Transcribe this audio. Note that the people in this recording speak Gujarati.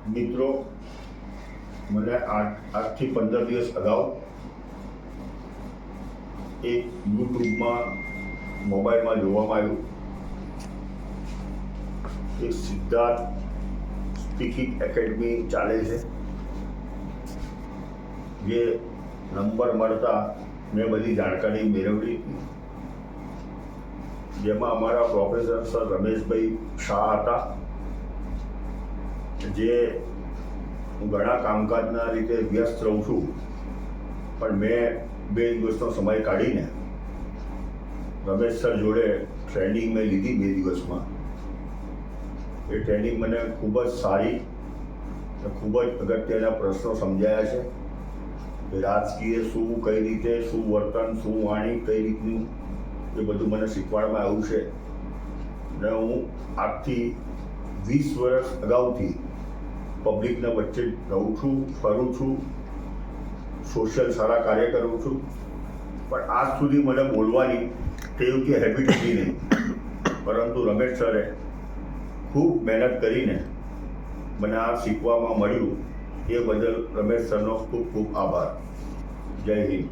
મિત્રો, મને આજથી 15 દિવસ અગાઉ એક યુટ્યુબમાં મોબાઈલમાં જોવામાં આવ્યું એક સિદ્ધાર્થ સ્પીકિંગ એકેડમી ચાલે છે, જે નંબર મળતા મેં બધી જાણકારી મેળવી હતી, જેમાં અમારા પ્રોફેસર સર રમેશભાઈ શાહ હતા, જે હું ઘણા કામકાજના રીતે વ્યસ્ત રહું છું, પણ મેં 2 દિવસનો સમય કાઢીને રમેશ સર જોડે ટ્રેનિંગ મેં લીધી 2 દિવસમાં. એ ટ્રેનિંગ મને ખૂબ જ સારી, ખૂબ જ અગત્યના પ્રશ્નો સમજાયા છે કે રાજકીય શું, કઈ રીતે, શું વર્તન, શું વાણી, કઈ રીતનું, એ બધું મને શીખવાડવામાં આવ્યું છે. અને હું આજથી 20 વર્ષ અગાઉથી પબ્લિકના વચ્ચે રહું છું, ફરું છું, સોશિયલ સારા કાર્ય કરું છું, પણ આજ સુધી મને બોલવાની ટેવ કે હેબિટ હતી નહીં. પરંતુ રમેશ સરે ખૂબ મહેનત કરીને મને આ શીખવામાં મળ્યું, એ બદલ રમેશ સરનો ખૂબ ખૂબ આભાર. જય હિન્દ.